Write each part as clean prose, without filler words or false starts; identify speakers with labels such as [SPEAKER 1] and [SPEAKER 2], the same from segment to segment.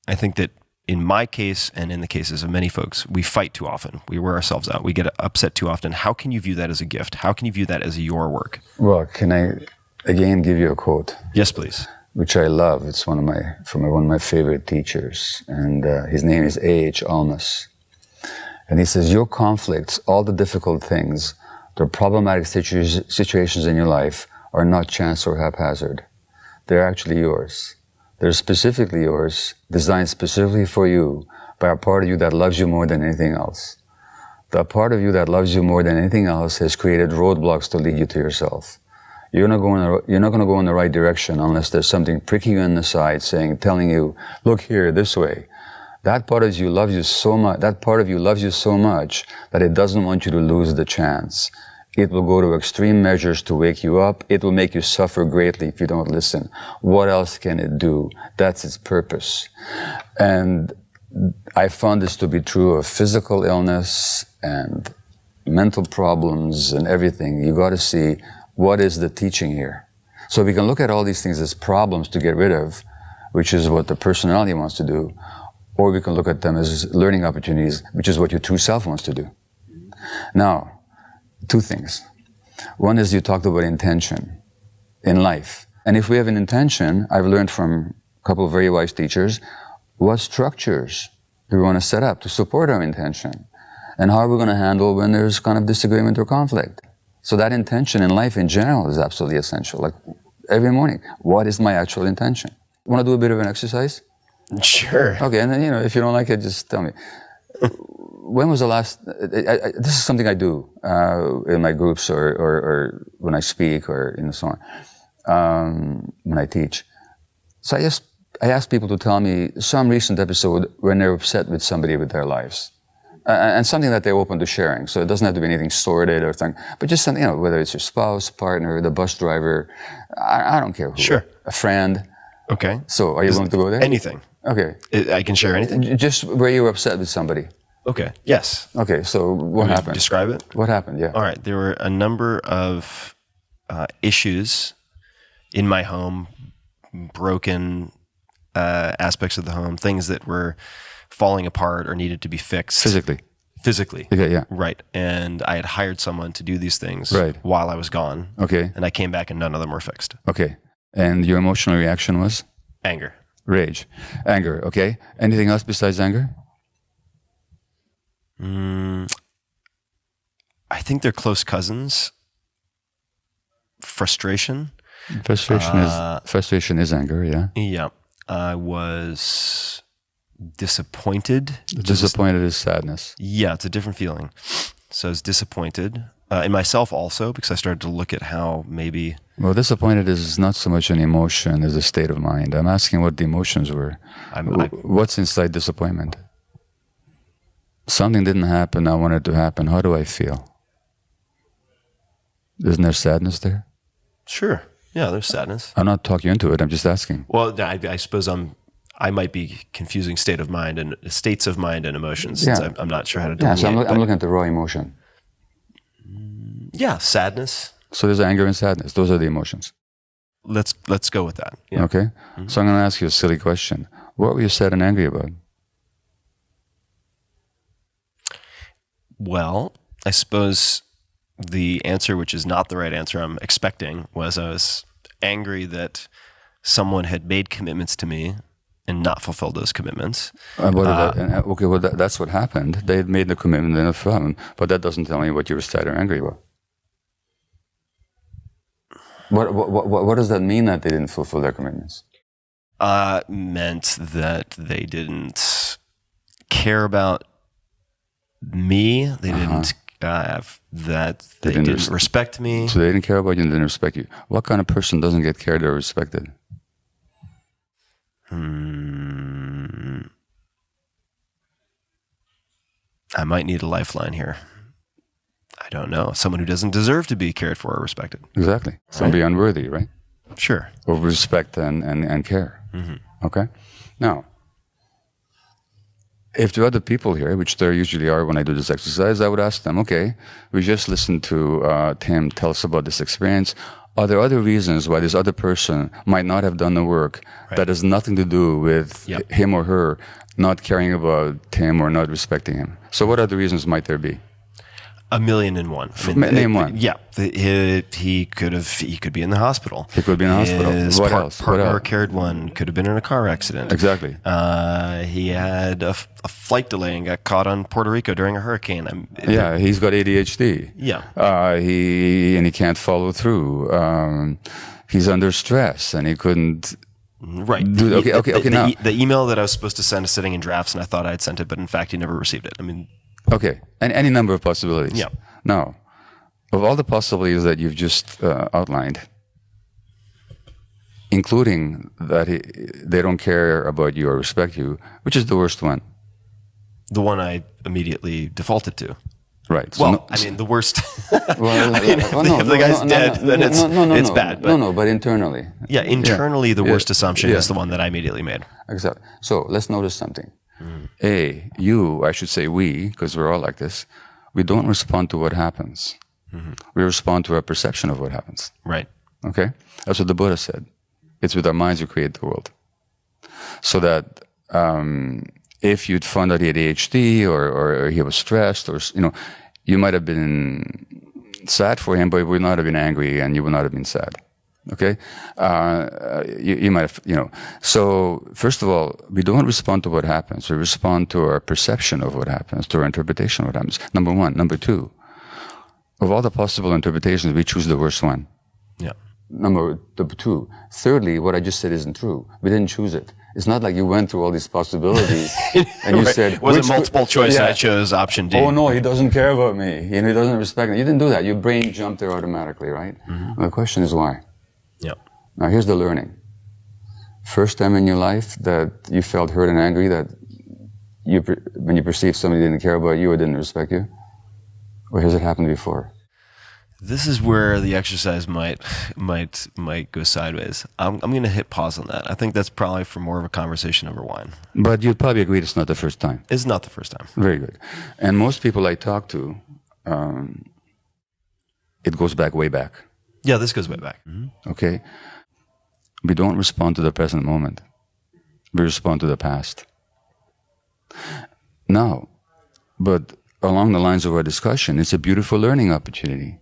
[SPEAKER 1] I think that in my case and in the cases of many folks, we fight too often. We wear ourselves out. We get upset too often. How can you view that as a gift? How can you view that as your work?
[SPEAKER 2] Well, can I again give you a quote?
[SPEAKER 1] Yes, please.
[SPEAKER 2] Which I love. It's from one of my favorite teachers, and his name is A.H. Almas. And he says, your conflicts, all the difficult things, the problematic situations in your life are not chance or haphazard. They're actually yours. They're specifically yours, designed specifically for you by a part of you that loves you more than anything else. The part of you that loves you more than anything else has created roadblocks to lead you to yourself. You're not going to go in the right direction unless there's something pricking you in the side, telling you, look here, this way. That part of you loves you so much. That part of you loves you so much that it doesn't want you to lose the chance. It will go to extreme measures to wake you up. It will make you suffer greatly if you don't listen. What else can it do? That's its purpose. And I found this to be true of physical illness and mental problems and everything. You got to see what is the teaching here. So we can look at all these things as problems to get rid of, which is what the personality wants to do, or we can look at them as learning opportunities, which is what your true self wants to do. Now, two things. One is you talked about intention in life. And if we have an intention, I've learned from a couple of very wise teachers, what structures do we want to set up to support our intention? And how are we going to handle when there's kind of disagreement or conflict? So that intention in life in general is absolutely essential. Like every morning, what is my actual intention? Want to do a bit of an exercise?
[SPEAKER 1] Sure.
[SPEAKER 2] Okay, and then, if you don't like it, just tell me. When was the last, this is something I do in my groups or when I speak or so on, when I teach. So I ask people to tell me some recent episode when they're upset with somebody with their lives. And something that they're open to sharing. So it doesn't have to be anything sordid or thing, but just something, whether it's your spouse, partner, the bus driver, I don't care who.
[SPEAKER 1] Sure.
[SPEAKER 2] A friend.
[SPEAKER 1] Okay.
[SPEAKER 2] So are you willing to go there?
[SPEAKER 1] Anything.
[SPEAKER 2] Okay.
[SPEAKER 1] I can share anything?
[SPEAKER 2] Just where you were upset with somebody.
[SPEAKER 1] Okay. Yes.
[SPEAKER 2] Okay, so what happened?
[SPEAKER 1] Describe it?
[SPEAKER 2] What happened, yeah.
[SPEAKER 1] All right. There were a number of issues in my home, broken aspects of the home, things that were falling apart or needed to be fixed. Physically.
[SPEAKER 2] Okay, yeah.
[SPEAKER 1] Right. And I had hired someone to do these things while I was gone.
[SPEAKER 2] Okay.
[SPEAKER 1] And I came back and none of them were fixed.
[SPEAKER 2] Okay. And your emotional reaction was?
[SPEAKER 1] Anger.
[SPEAKER 2] Rage. Anger, okay. Anything else besides anger?
[SPEAKER 1] I think they're close cousins. Frustration.
[SPEAKER 2] Frustration is anger, yeah.
[SPEAKER 1] Yeah. I was disappointed.
[SPEAKER 2] Disappointed is sadness.
[SPEAKER 1] Yeah, it's a different feeling. So I was disappointed in myself also because I started to look at how maybe...
[SPEAKER 2] Well, disappointed is not so much an emotion as a state of mind. I'm asking what the emotions were. What's inside disappointment? Something didn't happen, I wanted it to happen. How do I feel? Isn't there sadness there?
[SPEAKER 1] Sure. Yeah, there's sadness.
[SPEAKER 2] I'm not talking into it, I'm just asking.
[SPEAKER 1] Well, I suppose I might be confusing state of mind and states of mind and emotions.
[SPEAKER 2] Yeah.
[SPEAKER 1] I'm not sure how to delineate.
[SPEAKER 2] Yeah, so I'm looking at the raw emotion.
[SPEAKER 1] Yeah, sadness.
[SPEAKER 2] So there's anger and sadness. Those are the emotions.
[SPEAKER 1] Let's go with that. Yeah.
[SPEAKER 2] Okay. Mm-hmm. So I'm going to ask you a silly question. What were you sad and angry about?
[SPEAKER 1] Well, I suppose the answer, which is not the right answer I'm expecting, was I was angry that someone had made commitments to me and not fulfilled those commitments.
[SPEAKER 2] Okay, well, that's what happened. They had made the commitment and fulfilled, but that doesn't tell me what you were sad or angry about. What does that mean that they didn't fulfill their commitments?
[SPEAKER 1] Meant that they didn't care about me. They didn't they didn't respect me.
[SPEAKER 2] So they didn't care about you and didn't respect you. What kind of person doesn't get cared or respected?
[SPEAKER 1] I might need a lifeline here. I don't know. Someone who doesn't deserve to be cared for or respected.
[SPEAKER 2] Exactly. Somebody unworthy, right?
[SPEAKER 1] Sure.
[SPEAKER 2] Of respect and care. Mm-hmm. Okay? Now, if there are other people here, which there usually are when I do this exercise, I would ask them, okay, we just listened to Tim tell us about this experience. Are there other reasons why this other person might not have done the work that has nothing to do with him or her not caring about him or not respecting him? So what other reasons might there be?
[SPEAKER 1] A million and one.
[SPEAKER 2] Name one.
[SPEAKER 1] Yeah, he could be in the hospital.
[SPEAKER 2] He could be in the hospital.
[SPEAKER 1] His
[SPEAKER 2] What else?
[SPEAKER 1] partner carried one. Could have been in a car accident.
[SPEAKER 2] Exactly.
[SPEAKER 1] He had a flight delay and got caught on Puerto Rico during a hurricane.
[SPEAKER 2] He's got ADHD.
[SPEAKER 1] Yeah.
[SPEAKER 2] He can't follow through. He's under stress and he couldn't.
[SPEAKER 1] Right.
[SPEAKER 2] Now
[SPEAKER 1] the email that I was supposed to send is sitting in drafts, and I thought I had sent it, but in fact, he never received it. I mean.
[SPEAKER 2] Okay, and any number of possibilities.
[SPEAKER 1] Yeah.
[SPEAKER 2] Now, of all the possibilities that you've just outlined, including that they don't care about you or respect you, which is the worst one?
[SPEAKER 1] The one I immediately defaulted to.
[SPEAKER 2] Right.
[SPEAKER 1] So the worst. If the guy's dead, then it's bad. But
[SPEAKER 2] but internally.
[SPEAKER 1] Yeah, internally, the worst assumption is the one that I immediately made.
[SPEAKER 2] Exactly. So let's notice something. I should say we, because we're all like this, we don't respond to what happens. We respond to our perception of what happens.
[SPEAKER 1] Right.
[SPEAKER 2] Okay? That's what the Buddha said. It's with our minds we create the world. So that if you'd found out he had ADHD or he was stressed, or you might have been sad for him, but you would not have been angry and you would not have been sad. Okay? You might have, So, first of all, we don't respond to what happens. We respond to our perception of what happens, to our interpretation of what happens. Number one. Number two, of all the possible interpretations, we choose the worst one.
[SPEAKER 1] Yeah.
[SPEAKER 2] Number two. Thirdly, what I just said isn't true. We didn't choose it. It's not like you went through all these possibilities and you said...
[SPEAKER 1] It wasn't multiple choice and I chose option D.
[SPEAKER 2] Oh, no, he doesn't care about me. He doesn't respect me. You didn't do that. Your brain jumped there automatically, right? Mm-hmm. Well, the question is why?
[SPEAKER 1] Yeah.
[SPEAKER 2] Now, here's the learning. First time in your life that you felt hurt and angry that when you perceived somebody didn't care about you or didn't respect you? Or has it happened before?
[SPEAKER 1] This is where the exercise might go sideways. I'm going to hit pause on that. I think that's probably for more of a conversation over wine.
[SPEAKER 2] But you'd probably agree it's not the first time.
[SPEAKER 1] It's not the first time.
[SPEAKER 2] Very good. And most people I talk to, it goes back way back.
[SPEAKER 1] Yeah, this goes way back. Mm-hmm.
[SPEAKER 2] Okay? We don't respond to the present moment. We respond to the past. Now, but along the lines of our discussion, it's a beautiful learning opportunity.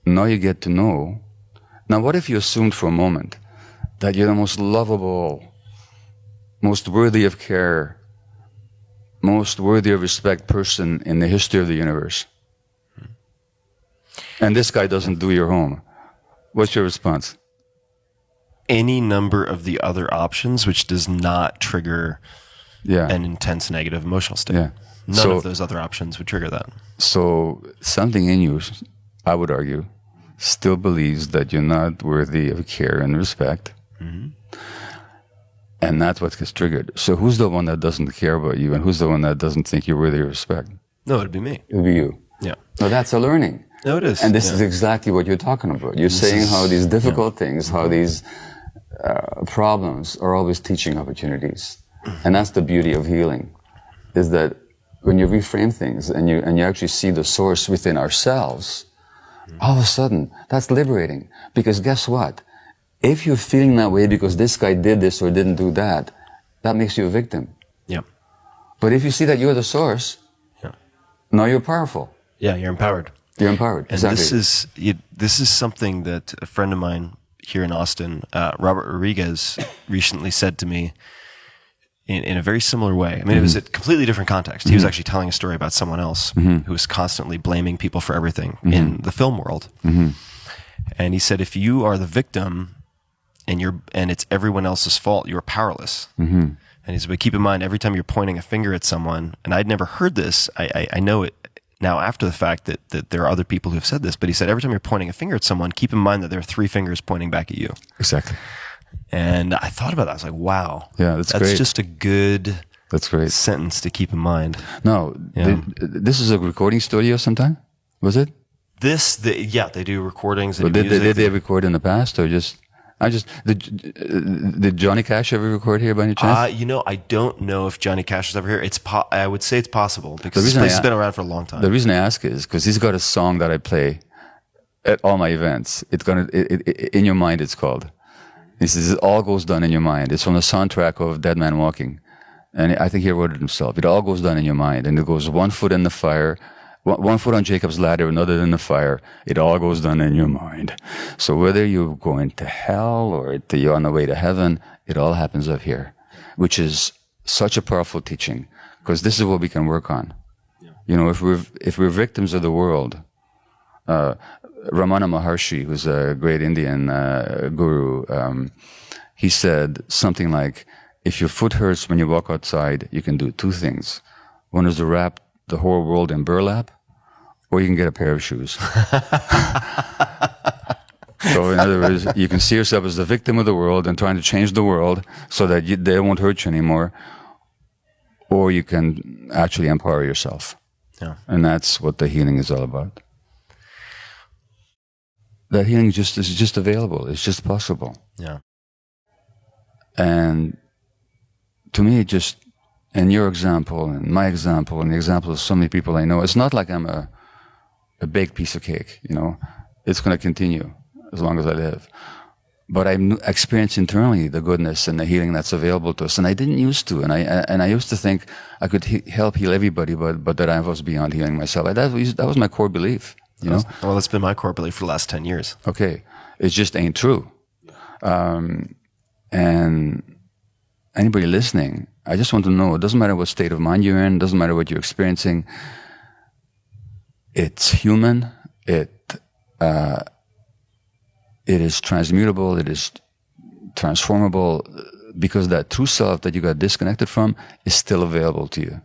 [SPEAKER 2] Now you get to know. Now, what if you assumed for a moment that you're the most lovable, most worthy of care, most worthy of respect person in the history of the universe? And this guy doesn't do your home. What's your response?
[SPEAKER 1] Any number of the other options which does not trigger an intense negative emotional state.
[SPEAKER 2] Yeah.
[SPEAKER 1] None of those other options would trigger that.
[SPEAKER 2] So something in you, I would argue, still believes that you're not worthy of care and respect. Mm-hmm. And that's what gets triggered. So who's the one that doesn't care about you and who's the one that doesn't think you're worthy of respect?
[SPEAKER 1] No, it'd be me.
[SPEAKER 2] It would be you.
[SPEAKER 1] Yeah.
[SPEAKER 2] No, that's a learning.
[SPEAKER 1] No, it is.
[SPEAKER 2] And this is exactly what you're talking about. You're saying how these difficult things, how these problems are always teaching opportunities. And that's the beauty of healing, is that when you reframe things and you actually see the source within ourselves, all of a sudden, that's liberating. Because guess what? If you're feeling that way because this guy did this or didn't do that, that makes you a victim.
[SPEAKER 1] Yeah.
[SPEAKER 2] But if you see that you're the source, now you're powerful.
[SPEAKER 1] Yeah, you're empowered.
[SPEAKER 2] You're empowered.
[SPEAKER 1] And
[SPEAKER 2] exactly.
[SPEAKER 1] This is something that a friend of mine here in Austin, Robert Rodriguez, recently said to me in a very similar way. I mean, it was a completely different context. He was actually telling a story about someone else who was constantly blaming people for everything in the film world. And he said, if you are the victim and it's everyone else's fault, you're powerless. And he said, but keep in mind, every time you're pointing a finger at someone, and I'd never heard this, I know it now after the fact that there are other people who have said this, but he said, every time you're pointing a finger at someone, keep in mind that there are three fingers pointing back at you.
[SPEAKER 2] Exactly.
[SPEAKER 1] And I thought about that. I was like, wow.
[SPEAKER 2] Yeah, that's great.
[SPEAKER 1] That's just a good
[SPEAKER 2] great
[SPEAKER 1] sentence to keep in mind.
[SPEAKER 2] No, this is a recording studio sometime? Was it?
[SPEAKER 1] They do recordings. They
[SPEAKER 2] do
[SPEAKER 1] music.
[SPEAKER 2] Did they record in the past or just... Did Johnny Cash ever record here by any chance?
[SPEAKER 1] I don't know if Johnny Cash is ever here. I would say it's possible because this place has been around for a long time.
[SPEAKER 2] The reason I ask is because he's got a song that I play at all my events. In your mind, it's called. He says, it all goes down in your mind. It's from the soundtrack of Dead Man Walking. And I think he wrote it himself. It all goes down in your mind. And it goes one foot in the fire, one foot on Jacob's ladder, another in the fire. It all goes down in your mind. So whether you're going to hell or you're on the way to heaven, it all happens up here, which is such a powerful teaching, because this is what we can work on. Yeah. You know, if we're victims of the world, Ramana Maharshi, who's a great Indian guru, he said something like, if your foot hurts when you walk outside, you can do two things. One is to wrap the whole world in burlap, or you can get a pair of shoes. So in other words, you can see yourself as the victim of the world and trying to change the world so that they won't hurt you anymore, or you can actually empower yourself. Yeah. And that's what the healing is all about. That healing is just available. It's just possible. Yeah. And to me, just in your example, and my example, and the example of so many people I know, it's not like I'm a baked piece of cake, you know. It's going to continue as long as I live. But I've experienced internally the goodness and the healing that's available to us, and I didn't used to. And I used to think I could help heal everybody, but that I was beyond healing myself. That was my core belief, you know.
[SPEAKER 1] Well, that's been my core belief for the last 10 years.
[SPEAKER 2] Okay. It just ain't true. And anybody listening, I just want to know, it doesn't matter what state of mind you're in, it doesn't matter what you're experiencing. It's human. It is transmutable. It is transformable, because that true self that you got disconnected from is still available to you.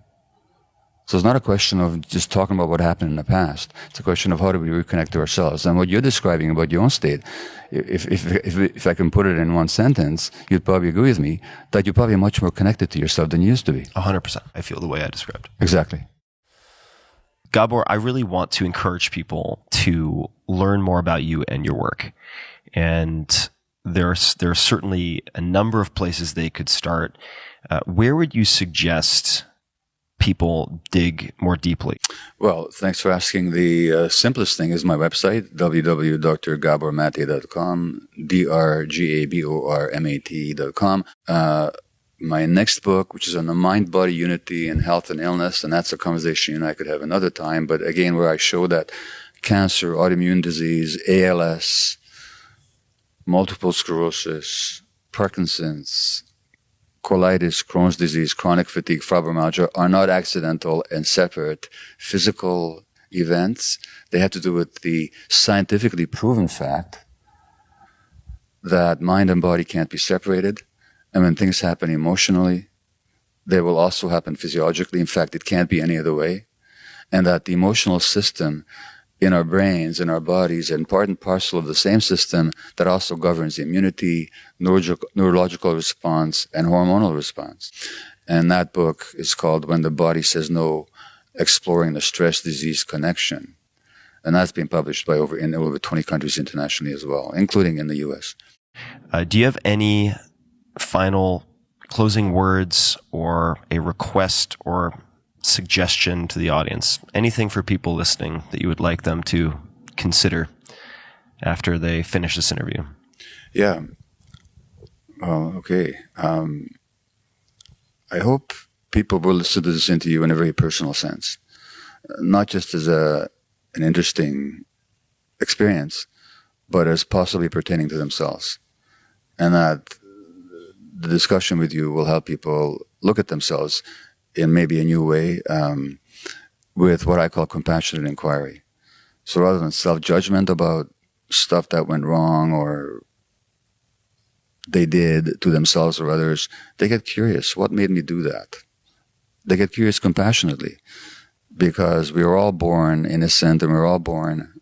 [SPEAKER 2] So it's not a question of just talking about what happened in the past. It's a question of how do we reconnect to ourselves. And what you're describing about your own state, if I can put it in one sentence, you'd probably agree with me that you're probably much more connected to yourself than you used to be.
[SPEAKER 1] 100%. I feel the way I described.
[SPEAKER 2] Exactly.
[SPEAKER 1] Gabor, I really want to encourage people to learn more about you and your work. And there's certainly a number of places they could start. Where would you suggest people dig more deeply?
[SPEAKER 2] Well, thanks for asking. The simplest thing is my website, www.drgabormaté.com, drgabormat.com. My next book, which is on the mind, body, unity, and health and illness, and that's a conversation you and I could have another time, but again, where I show that cancer, autoimmune disease, ALS, multiple sclerosis, Parkinson's, colitis, Crohn's disease, chronic fatigue, fibromyalgia are not accidental and separate physical events. They have to do with the scientifically proven fact that mind and body can't be separated. And when things happen emotionally, they will also happen physiologically. In fact, it can't be any other way. And that the emotional system in our brains, in our bodies, and part and parcel of the same system that also governs immunity, neurological response, and hormonal response. And that book is called When the Body Says No, Exploring the Stress Disease Connection. And that's been published in over 20 countries internationally as well, including in the US.
[SPEAKER 1] Do you have any final closing words or a request or suggestion to the audience? Anything for people listening that you would like them to consider after they finish this interview?
[SPEAKER 2] Yeah. Well, okay. I hope people will listen to this interview in a very personal sense, not just as an interesting experience, but as possibly pertaining to themselves. And that the discussion with you will help people look at themselves in maybe a new way, with what I call compassionate inquiry. So rather than self-judgment about stuff that went wrong or they did to themselves or others, they get curious. What made me do that? They get curious compassionately, because we are all born innocent, and we're all born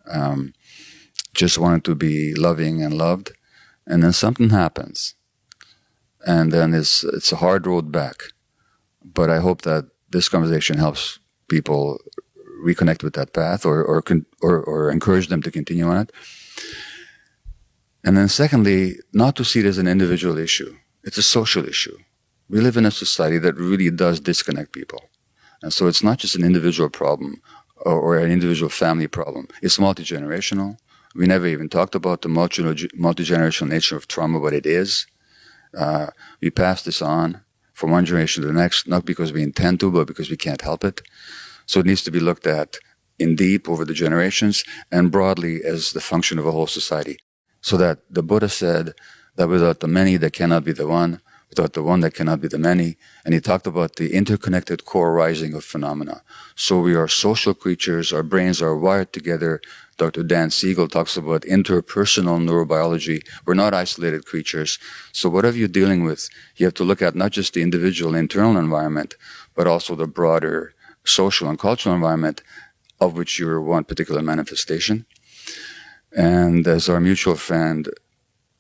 [SPEAKER 2] just wanting to be loving and loved. And then something happens. And then it's a hard road back. But I hope that this conversation helps people reconnect with that path, or encourage them to continue on it. And then secondly, not to see it as an individual issue. It's a social issue. We live in a society that really does disconnect people. And so it's not just an individual problem or an individual family problem. It's multi-generational, We never even talked about the multi-generational nature of trauma, but it is. We pass this on from one generation to the next, not because we intend to, but because we can't help it. So it needs to be looked at in deep over the generations and broadly as the function of a whole society. So that the Buddha said that without the many, there cannot be the one, without the one, there cannot be the many. And he talked about the interconnected core rising of phenomena. So we are social creatures, our brains are wired together. Dr. Dan Siegel talks about interpersonal neurobiology. We're not isolated creatures. So whatever you're dealing with, you have to look at not just the individual internal environment, but also the broader social and cultural environment of which you're one particular manifestation. And as our mutual friend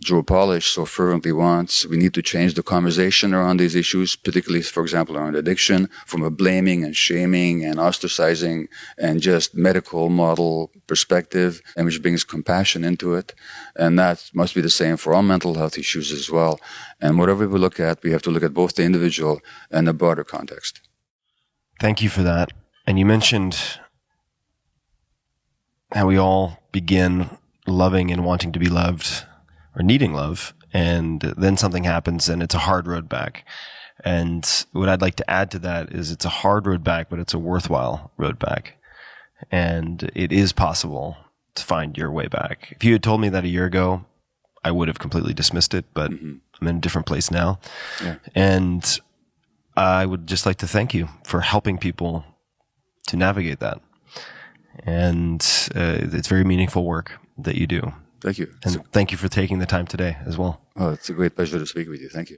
[SPEAKER 2] Joe Polish so fervently wants, we need to change the conversation around these issues, particularly, for example, around addiction, from a blaming and shaming and ostracizing and just medical model perspective, and which brings compassion into it. And that must be the same for all mental health issues as well. And whatever we look at, we have to look at both the individual and the broader context.
[SPEAKER 1] Thank you for that. And you mentioned how we all begin loving and wanting to be loved, or needing love, and then something happens and it's a hard road back. And what I'd like to add to that is it's a hard road back, but it's a worthwhile road back. And it is possible to find your way back. If you had told me that a year ago, I would have completely dismissed it, but I'm in a different place now. Yeah. And I would just like to thank you for helping people to navigate that. And it's very meaningful work that you do.
[SPEAKER 2] Thank you.
[SPEAKER 1] And thank you for taking the time today as well.
[SPEAKER 2] Oh, it's a great pleasure to speak with you. Thank you.